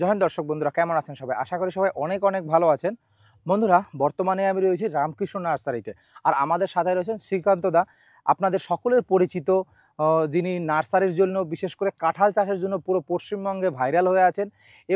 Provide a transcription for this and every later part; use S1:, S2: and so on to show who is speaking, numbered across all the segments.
S1: Join দর্শক বন্ধুরা, কেমন আছেন সবাই? আশা করি সবাই অনেক অনেক ভালো আছেন। বন্ধুরা, বর্তমানে আমি রয়েছি রামকৃষ্ণ নার্সারিতে, আর আমাদের সাথে রয়েছেন শ্রীকান্ত দা, আপনাদের সকলের পরিচিত, যিনি নার্সারির জন্য, বিশেষ করে কাঁঠাল চাষের জন্য পুরো পশ্চিমবঙ্গে ভাইরাল হয়ে আছেন।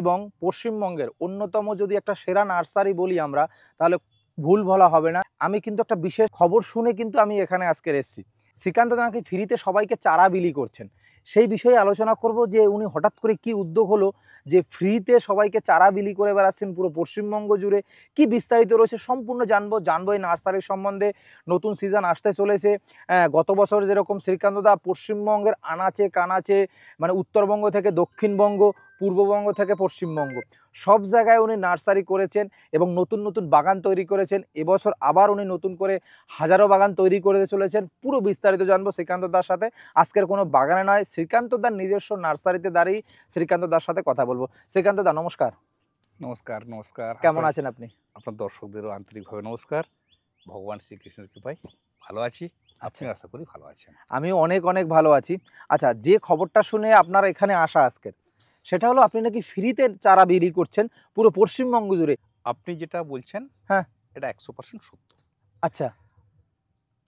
S1: এবং পশ্চিমবঙ্গের অন্যতম যদি একটা সেরা নার্সারি বলি আমরা, তাহলে ভুল বলা হবে না। আমি কিন্তু একটা বিশেষ খবর শুনে কিন্তু আমি এখানে আজকে এসেছি। শ্রীকান্ত দা নাকি ফ্রিতে সবাইকে চারা বিলি করছেন। সেই বিষয়ে আলোচনা করব যে উনি হঠাৎ করে কি উদ্যোগ হলো যে ফ্রিতে সবাইকে চারা বিলি করে বেড়াচ্ছেন পুরো পশ্চিমবঙ্গ জুড়ে। কি বিস্তারিত রয়েছে সম্পূর্ণ জানবো এই নার্সারির সম্বন্ধে। নতুন সিজন আসতে চলেছে। গত বছর যেরকম শ্রীকান্ত দা পশ্চিমবঙ্গের আনাচে কানাচে, মানে উত্তরবঙ্গ থেকে দক্ষিণবঙ্গ, পূর্ববঙ্গ থেকে পশ্চিমবঙ্গ, সব জায়গায় উনি নার্সারি করেছেন এবং নতুন নতুন বাগান তৈরি করেছেন। এবছর আবার উনি নতুন করে হাজারো বাগান তৈরি করে চলেছেন। পুরো বিস্তারিত জানবো শ্রীকান্ত দার সাথে। আজকের কোনো বাগানে নয়, শ্রীকান্ত দার নিজস্ব নার্সারিতে দাঁড়িয়ে শ্রীকান্ত দার সাথে কথা বলবো। শ্রীকান্ত দা, নমস্কার।
S2: নমস্কার। নমস্কার।
S1: কেমন আছেন আপনি?
S2: আপনার দর্শকদেরও আন্তরিকভাবে নমস্কার। ভগবান শ্রীকৃষ্ণের কৃপায় ভালো আছি। আপনি আশা করি ভালো আছেন।
S1: আমিও অনেক অনেক ভালো আছি। আচ্ছা, যে খবরটা শুনে আপনার এখানে আসা আজকের, সেটা হলো আপনি নাকি ফ্রিতে চারা বিলি করছেন পুরো পশ্চিমবঙ্গ জুড়ে।
S2: আপনি যেটা বলছেন,
S1: হ্যাঁ,
S2: এটা 100% সত্য।
S1: আচ্ছা।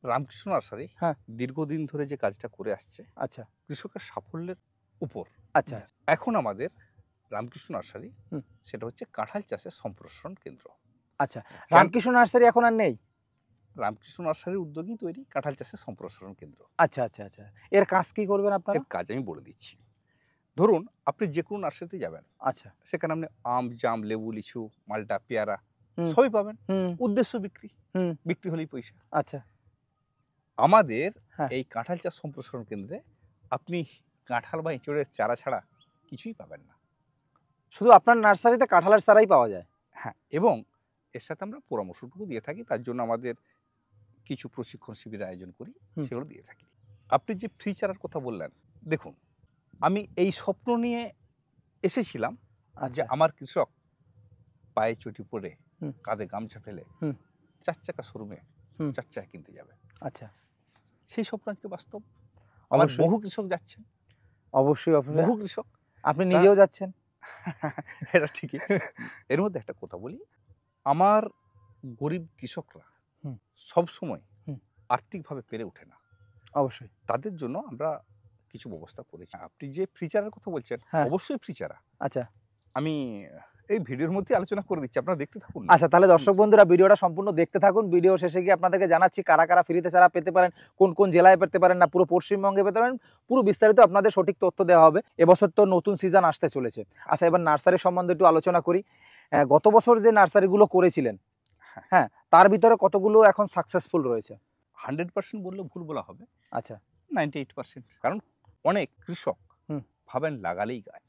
S2: রামকৃষ্ণ নার্সারি
S1: হ্যাঁ,
S2: দীর্ঘদিন ধরে যে কাজটা করে আসছে,
S1: আচ্ছা
S2: কৃষকের সাফল্যের উপর।
S1: আচ্ছা।
S2: এখন আমাদের রামকৃষ্ণ নার্সারি সেটা হচ্ছে কাঁঠাল চাষের সম্প্রসারণ কেন্দ্র।
S1: আচ্ছা, রামকৃষ্ণ নার্সারি এখন আর নেই?
S2: রামকৃষ্ণ নার্সারির উদ্যোগই তৈরি কাঁঠাল চাষের সম্প্রসারণ কেন্দ্র।
S1: আচ্ছা আচ্ছা আচ্ছা। এর কাজ কি করবেন আপনারা?
S2: এর কাজ আমি বলে দিচ্ছি। ধরুন, আপনি যে কোনো নার্সারিতে যাবেন,
S1: আচ্ছা,
S2: সেখানে আপনি আম, জাম, লেবু, লিচু, মালটা, পেয়ারা সবই পাবেন। উদ্দেশ্য বিক্রি, বিক্রি হলেই পয়সা।
S1: আচ্ছা।
S2: আমাদের এই কাঁঠাল চাষ সম্প্রসারণ কেন্দ্রে আপনি কাঁঠাল বা এঁচড়ের চারা ছাড়া কিছুই পাবেন না।
S1: শুধু আপনার নার্সারিতে কাঁঠালের চারাই পাওয়া যায়?
S2: হ্যাঁ, এবং এর সাথে আমরা পরামর্শটুকু দিয়ে থাকি। তার জন্য আমাদের কিছু প্রশিক্ষণ শিবিরের আয়োজন করি, সেগুলো দিয়ে থাকি। আপনি যে ফ্রি চারার কথা বললেন, দেখুন, আমি এই স্বপ্ন নিয়ে এসেছিলাম যে আমার কৃষক পায়ে চটি পরে, কাঁধে গামছা ফেলে 4 চাকা শোরুমে 4 চাকা কিনতে যাবে।
S1: আচ্ছা,
S2: সেই স্বপ্ন আজকে বাস্তব। আমার বহু কৃষক যাচ্ছেন।
S1: অবশ্যই
S2: বহু কৃষক।
S1: আপনি নিজেও যাচ্ছেন।
S2: এটা ঠিকই। এর মধ্যে একটা কথা বলি, আমার গরিব কৃষকরা সব সময় আর্থিকভাবে পেরে ওঠে না।
S1: অবশ্যই
S2: তাদের জন্য আমরা কিছু ব্যবস্থা করেছি। আপনি যে ফ্রি চারার কথা বলছেন, অবশ্যই ফ্রি চারা।
S1: আচ্ছা,
S2: আমি এই ভিডিওর মধ্যে আলোচনা করে দিচ্ছি, আপনারা দেখতে থাকুন।
S1: আচ্ছা, তাহলে দর্শক বন্ধুরা ভিডিওটা সম্পূর্ণ দেখতে থাকুন। ভিডিও শেষে গিয়ে আপনাদেরকে জানাচ্ছি কারা কারা ফ্রিতে চারা পেতে পারেন, কোন কোন জেলায় পেতে পারেন, না পুরো পশ্চিমবঙ্গে পেতে পারেন। পুরো বিস্তারিত আপনাদের সঠিক তথ্য দেওয়া হবে। এবছর তো নতুন সিজন আসতে চলেছে। আচ্ছা, এবার নার্সারি সম্বন্ধে একটু আলোচনা করি। গত বছর যে নার্সারিগুলো করেছিলেন, হ্যাঁ, তার ভিতরে কতগুলো এখন সাকসেসফুল রয়েছে?
S2: 100% বললে ভুল বলা হবে।
S1: আচ্ছা,
S2: 98%। কারণ অনেক কৃষক ভাবেন লাগালেই গাছ।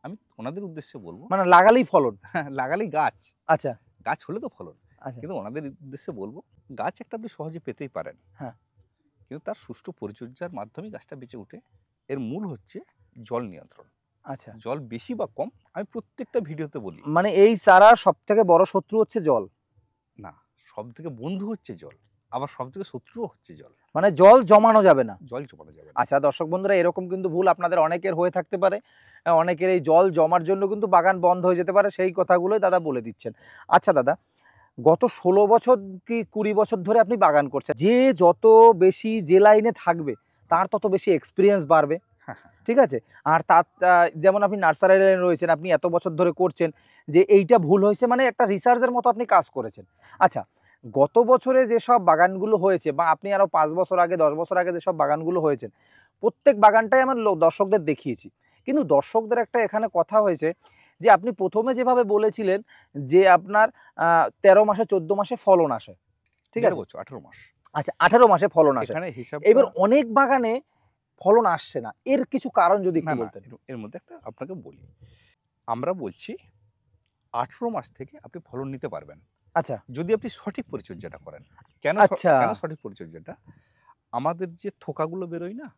S2: আমি ওনাদের উদ্দেশ্যে বলবো,
S1: মানে লাগালেই ফলন,
S2: লাগালেই গাছ।
S1: আচ্ছা,
S2: গাছ হলে তো ফলন। কিন্তু ওনাদের উদ্দেশ্যে বলবো, গাছ একটা আপনি সহজে পেতেই পারেন, কিন্তু তার সুষ্ঠু পরিচর্যার মাধ্যমে গাছটা বেঁচে ওঠে। এর মূল হচ্ছে জল নিয়ন্ত্রণ। আচ্ছা, জল বেশি বা কম আমি প্রত্যেকটা ভিডিওতে বলি।
S1: মানে এই চারা সব থেকে বড় শত্রু হচ্ছে জল
S2: না, সব থেকে বন্ধু হচ্ছে জল, আবার সব থেকে শত্রুও হচ্ছে জল।
S1: মানে জল জমানো যাবে না।
S2: জল জমানো যাবে না।
S1: আচ্ছা দর্শক বন্ধুরা, এরকম কিন্তু ভুল আপনাদের অনেকের হয়ে থাকতে পারে। অনেকের এই জল জমার জন্য কিন্তু বাগান বন্ধ হয়ে যেতে পারে। সেই কথাগুলোই দাদা বলে দিচ্ছেন। আচ্ছা দাদা, গত 16 বছর কি 20 বছর ধরে আপনি বাগান করছেন। যে যত বেশি যে লাইনে থাকবে তার তত বেশি এক্সপিরিয়েন্স বাড়বে, ঠিক আছে? আর তার যেমন আপনি নার্সারি লাইনে রয়েছেন, আপনি এত বছর ধরে করছেন, যে এইটা ভুল হয়েছে মানে একটা রিসার্চের মতো আপনি কাজ করেছেন। আচ্ছা, গত বছরে যেসব বাগানগুলো হয়েছে, বা আপনি আরও 5 বছর আগে 10 বছর আগে যেসব বাগানগুলো হয়েছেন, প্রত্যেক বাগানটাই আমার দর্শকদের দেখিয়েছি। কিন্তু দর্শকদের একটা এখানে কথা হয়েছে যে আপনি প্রথমে যেভাবে বলেছিলেন যে আপনার 13 মাসে 14 মাসে ফলন আসে, ঠিক আছে?
S2: 18 মাস।
S1: আচ্ছা, 18 মাসে ফলন আসে। এবার অনেক বাগানে ফলন আসছে না, এর কিছু কারণ যদি একটু বলতেন।
S2: এর মধ্যে একটা আপনাকে বলি, আমরা বলছি 18 মাস থেকে আপনি ফলন নিতে পারবেন।
S1: আচ্ছা,
S2: যদি আপনি সঠিক পরিচর্যাটা করেন। কেন সঠিক পরিচর্যাটা? আমাদের যে থোকাগুলো বেরোয় না,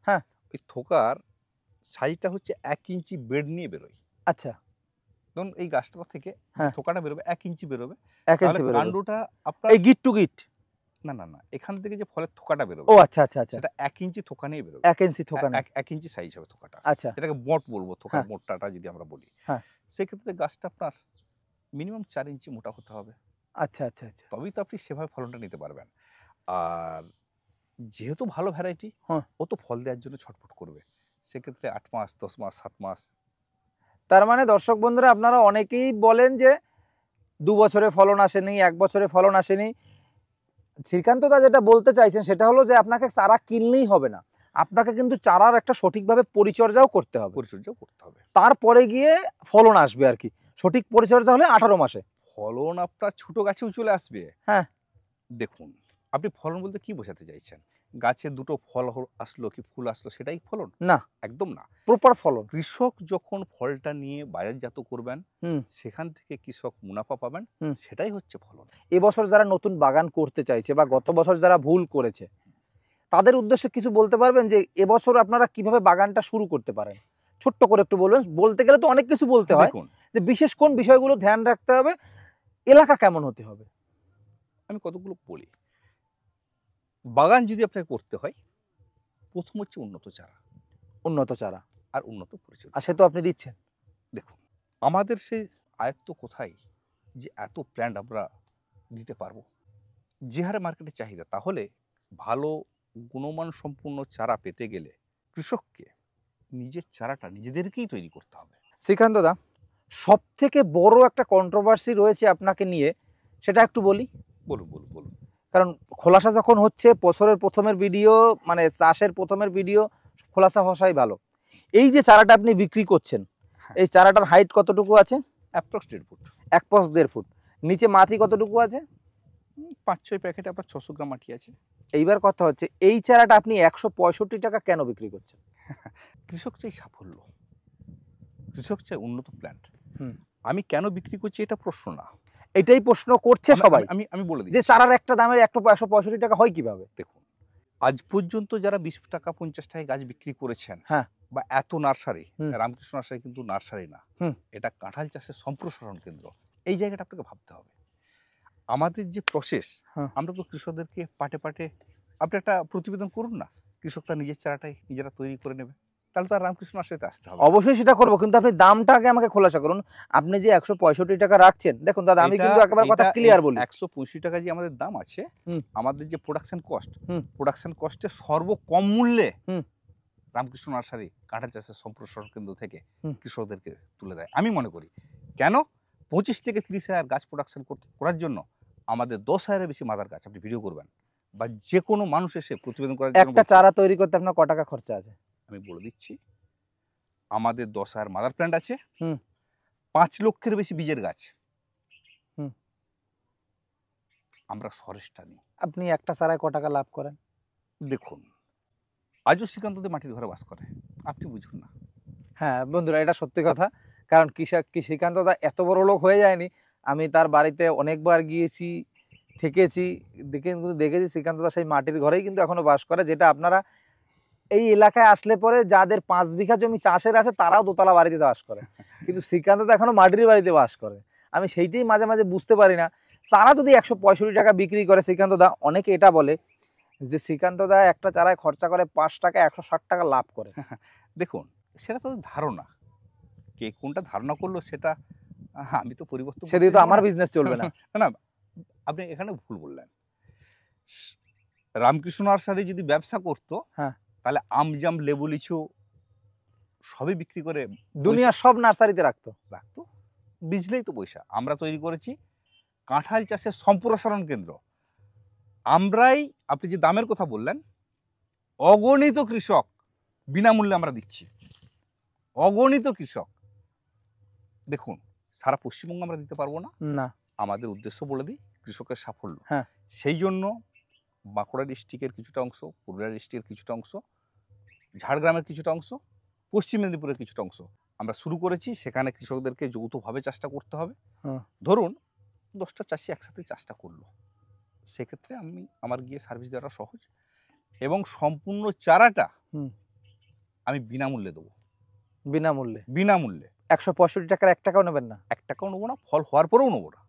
S2: ওই থোকার সাইজটা হচ্ছে 1 ইঞ্চি বেড নিয়ে বেরোয়।
S1: আচ্ছা,
S2: ধরুন এই গাছটা থেকে থোকাটা বেরোবে 1 ইঞ্চি বেরোবে, কাণ্ডটা আপনার
S1: এই গিট টু গিট
S2: না না না, এখান থেকে যে ফলের থোকাটা বেরোবে
S1: ও আচ্ছা আচ্ছা আচ্ছা,
S2: সেটা 1 ইঞ্চি থোকা নিয়ে বেরোবে।
S1: 1 ইঞ্চি থোকা না।
S2: 1 ইঞ্চি সাইজ হবে থোকাটা,
S1: আচ্ছা,
S2: এটাকে মোট বলবো, থোকার
S1: হ্যাঁ।
S2: মোটাটা যদি আমরা বলি।
S1: হ্যাঁ।
S2: সেক্ষেত্রে গাছটা আপনার মিনিমাম 4 ইঞ্চি মোটা হতে হবে,
S1: আচ্ছা আচ্ছা আচ্ছা,
S2: তবেই তো আপনি সেভাবে ফলনটা নিতে পারবেন। আর যেহেতু ভালো ভ্যারাইটি,
S1: হ্যাঁ।
S2: ও তো ফল দেওয়ার জন্য ছটফট করবে, সেক্ষেত্রে 8 মাস 10 মাস 7 মাস।
S1: তার মানে দর্শক বন্ধুরা, আপনারা অনেকেই বলেন যে 2 বছরে ফলন আসেনি, 1 বছরে ফলন আসেনি। শ্রীকান্ত দা যেটা বলতে চাইছেন সেটা হলো যে আপনাকে চারা কিনলেই হবে না, আপনাকে কিন্তু চারার একটা সঠিকভাবে পরিচর্যাও করতে হবে,
S2: পরিচর্যাও করতে হবে,
S1: তারপরে গিয়ে ফলন আসবে আর কি। সঠিক পরিচর্যা হলে 18 মাসে
S2: ফলন আপনার ছোট গাছেও চলে আসবে।
S1: হ্যাঁ।
S2: দেখুন, আপনি ফলন বলতে কি বোঝাতে চাইছেন? গাছে দুটো ফল আসলো কি ফুল আসলো সেটাই ফলন?
S1: না,
S2: একদম না।
S1: প্রপার ফলন।
S2: কৃষক যখন ফলটা নিয়ে বাজারজাত করবেন,
S1: হুম।
S2: সেখান থেকে কৃষক মুনাফা পাবেন,
S1: হুম।
S2: সেটাই হচ্ছে ফলন।
S1: এবছর যারা নতুন বাগান করতে চাইছে বা গত বছর যারা ভুল করেছে, তাদের উদ্দেশ্যে কিছু বলতে পারবেন যে এবছর আপনারা কিভাবে বাগানটা শুরু করতে পারেন? ছোট্ট করে একটু বলবেন। বলতে গেলে তো অনেক কিছু বলতে হয়,
S2: দেখুন,
S1: যে বিশেষ কোন বিষয়গুলো ধ্যান রাখতে হবে, এলাকা কেমন হতে হবে।
S2: আমি কতগুলো বলি। বাগান যদি আপনাকে করতে হয়, প্রথম হচ্ছে উন্নত চারা
S1: উন্নত চারা,
S2: আর উন্নত পরিচর্যা।
S1: আর সে তো আপনি দিচ্ছেন।
S2: দেখুন, আমাদের সেই আয়ত্ত কোথায় যে এত প্ল্যান্ট আমরা দিতে পারবো? যে হারে মার্কেটে চাহিদা, তাহলে ভালো গুণমান সম্পূর্ণ চারা পেতে গেলে কৃষককে নিজের চারাটা নিজেদেরকেই তৈরি করতে হবে।
S1: শ্রীকান্ত দা, সব থেকে বড় একটা কন্ট্রোভার্সি রয়েছে আপনাকে নিয়ে, সেটা একটু বলি।
S2: বলুন বলুন বলুন।
S1: কারণ খোলাসা যখন হচ্ছে, বছরের প্রথমের ভিডিও মানে চাষের প্রথমের ভিডিও, খোলাসা হওয়াই ভালো। এই যে চারাটা আপনি বিক্রি করছেন,
S2: হ্যাঁ।
S1: এই চারাটার হাইট কতটুকু আছে?
S2: Approx 1.5 foot.
S1: 1.5 ফুট। নিচে মাটি কতটুকু আছে?
S2: 5-6 প্যাকেটে আপনার 600 গ্রাম মাটি আছে।
S1: এইবার কথা হচ্ছে, এই চারাটা আপনি 165 টাকা কেন বিক্রি করছেন?
S2: কৃষক চাই সাফল্য, কৃষক চাই উন্নত প্ল্যান্ট।
S1: হুম।
S2: আমি কেন বিক্রি করছি এটা প্রশ্ন না,
S1: এটাই প্রশ্ন করছে সবাই,
S2: আমি আমি বলে
S1: যে
S2: দিচ্ছি।
S1: চারার একটা দামের 165 টাকা হয় কিভাবে?
S2: দেখুন, আজ পর্যন্ত যারা 20 টাকা 50 টাকায় গাছ বিক্রি করেছেন,
S1: হ্যাঁ।
S2: বা এত নার্সারি,
S1: হুম।
S2: রামকৃষ্ণ নার্সারি কিন্তু নার্সারি না,
S1: হুম।
S2: এটা কাঁঠাল চাষের সম্প্রসারণ কেন্দ্র। এই জায়গাটা আপনাকে ভাবতে হবে। আমাদের যে প্রসেস,
S1: হ্যাঁ।
S2: আমরা তো কৃষকদেরকে পাটে পাটে, আপনি একটা প্রতিবেদন করুন না, কৃষক তার নিজের চারাটাই নিজেরা তৈরি করে নেবে, তাহলে তো আর রামকৃষ্ণ নার্সারিতে আসতে হবে না।
S1: অবশ্যই সেটা করবো, কিন্তু আপনি দামটা আগে আমাকে খোলাসা করুন। আপনি যে 165 টাকা রাখছেন, দেখুন দাদা, আমি কিন্তু একেবারে কথা ক্লিয়ার বলি।
S2: 165 টাকা যে আমাদের দাম আছে,
S1: হুম।
S2: আমাদের যে প্রোডাকশন কস্ট,
S1: হুম।
S2: প্রোডাকশন কস্টের সর্বকম মূল্যে
S1: হুম।
S2: রামকৃষ্ণ নার্সারি কাঁঠাল চাষের সম্প্রসারণ কেন্দ্র থেকে
S1: হুম।
S2: কৃষকদেরকে তুলে দেয়। আমি মনে করি, কেন 25 থেকে 30 হাজার গাছ প্রোডাকশন করার জন্য আমাদের 10 হাজারের বেশি মাদার গাছ আপনি ভিডিও করবেন, বা যে কোনো মানুষ এসে প্রতিবেদন করার জন্য
S1: একটা চারা তৈরি করতে আপনার ক টাকা খরচা আছে?
S2: আমি বলে দিচ্ছি, আমাদের 10 হাজার মাদার প্ল্যান্ট আছে,
S1: হুম।
S2: 5 লক্ষের বেশি বীজের গাছ।
S1: হুম।
S2: আমরা সরেসটা নিই।
S1: আপনি একটা চারায় ক টাকা লাভ করেন?
S2: দেখুন, আজও শ্রীকান্তদের মাটির ঘরে বাস করে, আপনি বুঝুন না।
S1: হ্যাঁ বন্ধুরা, এটা সত্যি কথা। কারণ শ্রীকান্ত দা এত বড় লোক হয়ে যায়নি। আমি তার বাড়িতে অনেকবার গিয়েছি, থেকেছি, দেখেছি শ্রীকান্ত দা সেই মাটির ঘরেই কিন্তু এখনো বাস করে। যেটা আপনারা এই এলাকায় আসলে পরে যাদের 5 বিঘা জমি চাষের আছে, তারাও দোতলা বাড়িতে বাস করে, কিন্তু শ্রীকান্ত দা এখনো মাটির বাড়িতে বাস করে। আমি সেইটাই মাঝে মাঝে বুঝতে পারি না। চারা যদি 165 টাকা বিক্রি করে শ্রীকান্ত দা, অনেকে এটা বলে যে শ্রীকান্ত দা একটা চারায় খরচা করে 5 টাকা, 160 টাকা লাভ করে।
S2: দেখুন, সেটা তাদের ধারণা, কে কোনটা ধারণা করলো সেটা আমি তো পরিবর্তন করতে
S1: সেদিকে তো
S2: যাবো
S1: আমার
S2: না।
S1: বিজনেস চলবে না।
S2: না, আপনি এখানে ভুল বললেন। রামকৃষ্ণ নার্সারি যদি ব্যবসা করতো,
S1: হ্যাঁ,
S2: তাহলে আমজাম লেবু লিচু সবই বিক্রি করে
S1: দুনিয়ার সব নার্সারিতে রাখতো।
S2: রাখতো, বিজলেই তো পয়সা। আমরা তৈরি করেছি কাঁঠাল চাষের সম্প্রসারণ কেন্দ্র। আমরাই, আপনি যে দামের কথা বললেন, অগণিত কৃষক বিনামূল্যে আমরা দিচ্ছি, অগণিত কৃষক। দেখুন, সারা পশ্চিমবঙ্গ আমরা দিতে পারবো না,
S1: না।
S2: আমাদের উদ্দেশ্য বলে দিই, কৃষকের সাফল্য।
S1: হ্যাঁ।
S2: সেই জন্য বাঁকুড়া ডিস্ট্রিক্টের কিছুটা অংশ, পুরুলিয়া ডিস্ট্রিক্টের কিছুটা অংশ, ঝাড়গ্রামের কিছুটা অংশ, পশ্চিম মেদিনীপুরের কিছুটা অংশ আমরা শুরু করেছি। সেখানে কৃষকদেরকে যৌথভাবে চাষটা করতে হবে।
S1: হ্যাঁ।
S2: ধরুন 10টা চাষি একসাথে চাষটা করলো, সেক্ষেত্রে আমার গিয়ে সার্ভিস দেওয়াটা সহজ, এবং সম্পূর্ণ চারাটা আমি বিনামূল্যে দেবো।
S1: বিনামূল্যে?
S2: বিনামূল্যে।
S1: 165 টাকার 1 টাকাও নেবেন না?
S2: 1 টাকাও নেবো না, ফল হওয়ার পরেও নেবো না।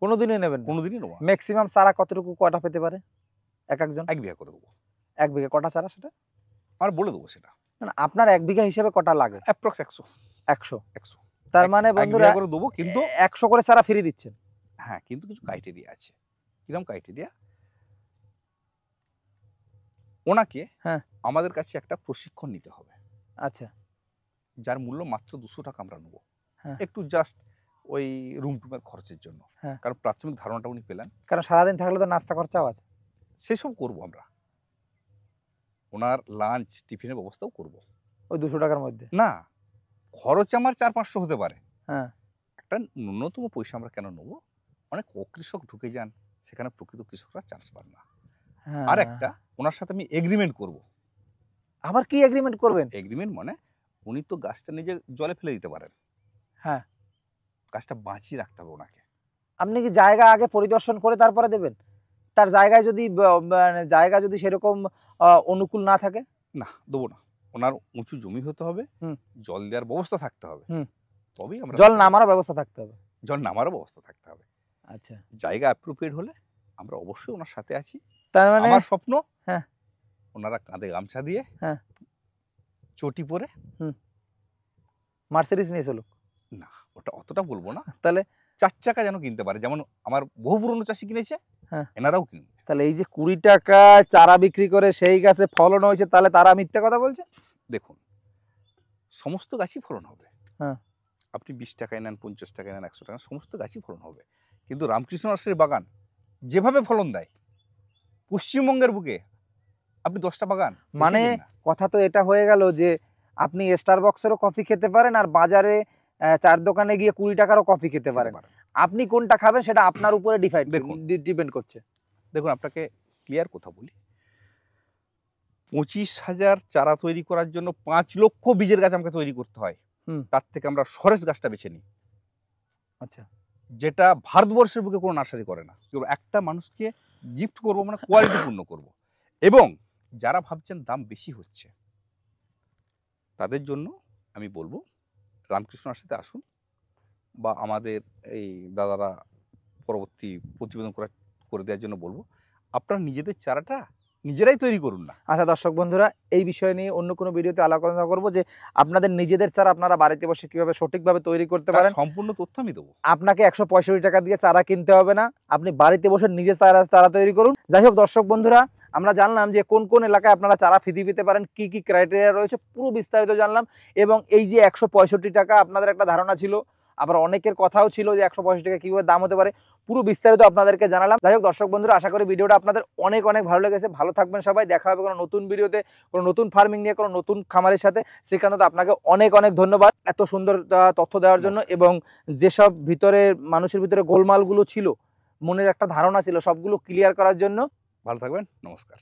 S1: কোনোদিনই নেবেন না?
S2: কোনোদিনই নেবো না।
S1: ম্যাক্সিমাম চারা কতটুকু কটা পেতে পারে এক একজন?
S2: 1 বিঘা করে দেবো।
S1: 1 বিঘা কটা চারা সেটা?
S2: আর বলে দেবো সেটা।
S1: না, আপনার 1 বিঘা হিসেবে কটা লাগে?
S2: অ্যাপ্রক্স 100।
S1: 100।
S2: 100
S1: তার মানে
S2: 1
S1: বন্ধুরা
S2: বিঘা করে দেবো, কিন্তু
S1: 100 করে চারা ফ্রি দিচ্ছেন?
S2: হ্যাঁ, কিন্তু কিছু ক্রাইটেরিয়া আছে। কিরকম ক্রাইটেরিয়া? ওনাকে
S1: হ্যাঁ।
S2: আমাদের কাছে একটা প্রশিক্ষণ নিতে হবে,
S1: আচ্ছা।
S2: যার মূল্য মাত্র 200 টাকা আমরা নেবো।
S1: হ্যাঁ।
S2: একটু জাস্ট ওই রুম টুমের খরচের জন্য।
S1: হ্যাঁ।
S2: কারণ প্রাথমিক ধারণাটা উনি পেলেন।
S1: কারণ সারাদিন থাকলে তো নাস্তা খরচাও আছে।
S2: সেসব করবো আমরা। ওনার লাঞ্চ, টিফিনের ব্যবস্থাও করব।
S1: ওই 200 টাকার মধ্যে?
S2: না, খরচ আমার 400-500 হতে পারে।
S1: হ্যাঁ।
S2: একটা ন্যূনতম পয়সা আমরা কেন নেবো? অনেক অকৃষক ঢুকে যান, সেখানে প্রকৃত কৃষকরা চান্স পান না।
S1: হ্যাঁ।
S2: আর একটা, ওনার সাথে আমি এগ্রিমেন্ট করব।
S1: আবার কি এগ্রিমেন্ট করবেন?
S2: এগ্রিমেন্ট মানে উনি তো গাছটা নিজে জলে ফেলে দিতে পারেন।
S1: হ্যাঁ।
S2: গাছটা বাঁচিয়ে রাখতে হবে ওনাকে।
S1: আপনি কি জায়গা আগে পরিদর্শন করে তারপরে দেবেন? তার জায়গায় যদি মানে জায়গা যদি সেরকম অনুকূল না থাকে?
S2: না, দেবো না। ওনার উঁচু জমি হতে হবে,
S1: হুম।
S2: জল দেওয়ার ব্যবস্থা থাকতে হবে,
S1: হুম।
S2: তবেই আমরা
S1: জল নামারও ব্যবস্থা থাকতে হবে?
S2: জল নামারও ব্যবস্থা থাকতে হবে।
S1: আচ্ছা।
S2: জায়গা অ্যাপ্রোপ্রিয়েট হলে আমরা অবশ্যই ওনার সাথে আছি।
S1: তার মানে
S2: আমার স্বপ্ন,
S1: হ্যাঁ,
S2: ওনারা কাঁধে গামছা দিয়ে,
S1: হ্যাঁ,
S2: চটি পরে,
S1: মার্সিডিজ নিয়ে চলুক?
S2: না ওটা অতটা বলবো না,
S1: তাহলে
S2: 4 চাকা যেন কিনতে পারে, যেমন আমার বহু পুরনো চাষি কিনেছে,
S1: হ্যাঁ,
S2: এনারাও কিনবে।
S1: তাহলে এই যে 20 টাকা চারা বিক্রি করে সেই গাছে ফলন হয়েছে, তাহলে তারা মিথ্যা কথা বলছে?
S2: দেখুন, সমস্ত গাছই ফলন হবে।
S1: হ্যাঁ।
S2: আপনি 20 টাকায় নেন, 50 টাকায় নেন, 100 টাকা, সমস্ত গাছই ফলন হবে। কিন্তু রামকৃষ্ণ নার্সারির বাগান যেভাবে ফলন দেয়, পশ্চিমবঙ্গের বুকে আপনি 10টা বাগান
S1: মানে
S2: দেখেছেন না?
S1: কথা তো এটা হয়ে গেল যে আপনি স্টারবক্সেরও কফি খেতে পারেন, আর বাজারে চার দোকানে গিয়ে 20 টাকারও কফি খেতে পারেন। আপনি কোনটা খাবেন সেটা আপনার উপরে ডিপেন্ড করছে।
S2: দেখুন, আপনাকে ক্লিয়ার কথা বলি, 25,000 চারা তৈরি করার জন্য 5 লক্ষ বীজের গাছ আমাকে তৈরি করতে হয়। তার থেকে আমরা সরেস গাছটা বেছে নিই।
S1: আচ্ছা।
S2: যেটা ভারতবর্ষের বুকে কোনো নার্সারি করে না। কেবল একটা মানুষকে গিফট করবো, মানে কোয়ালিটিপূর্ণ করব। এবং যারা ভাবছেন দাম বেশি হচ্ছে, তাদের জন্য আমি বলবো রামকৃষ্ণ নার্সারিতে আসুন, বা আমাদের এই দাদারা পরবর্তী প্রতিবেদন করে দেওয়ার জন্য বলবো, আপনারা নিজেদের চারাটা নিজেরাই তৈরি করুন না।
S1: আচ্ছা দর্শক বন্ধুরা, এই বিষয় নিয়ে অন্য কোনো ভিডিওতে আলোচনা করবো যে আপনাদের নিজেদের চারা আপনারা বাড়িতে বসে কিভাবে সঠিকভাবে তৈরি করতে পারেন।
S2: সম্পূর্ণ তথ্য আমি দেবো।
S1: আপনাকে 165 টাকা দিয়ে চারা কিনতে হবে না, আপনি বাড়িতে বসে নিজে চারা তৈরি করুন। যাই হোক দর্শক বন্ধুরা, আমরা জানলাম যে কোন কোন এলাকায় আপনারা চারা ফ্রি পেতে পারেন, কি কি ক্রাইটেরিয়া রয়েছে, পুরো বিস্তারিত জানলাম। এবং এই যে 165 টাকা, আপনাদের একটা ধারণা ছিল, আবার অনেকের কথাও ছিল যে 165 টাকা কিভাবে দাম হতে পারে, পুরো বিস্তারিত আপনাদেরকে জানালাম। যাই হোক দর্শক বন্ধুরা, আশা করি ভিডিওটা আপনাদের অনেক অনেক ভালো লেগেছে। ভালো থাকবেন সবাই, দেখা হবে কোনো নতুন ভিডিওতে, কোনো নতুন ফার্মিং নিয়ে, কোনো নতুন খামারের সাথে। শ্রীকান্ত, আপনাকে অনেক অনেক ধন্যবাদ এত সুন্দর তথ্য দেওয়ার জন্য, এবং যেসব ভিতরে মানুষের ভিতরে গোলমালগুলো ছিল, মনের একটা ধারণা ছিল, সবগুলো ক্লিয়ার করার জন্য।
S2: ভালো থাকবেন, নমস্কার।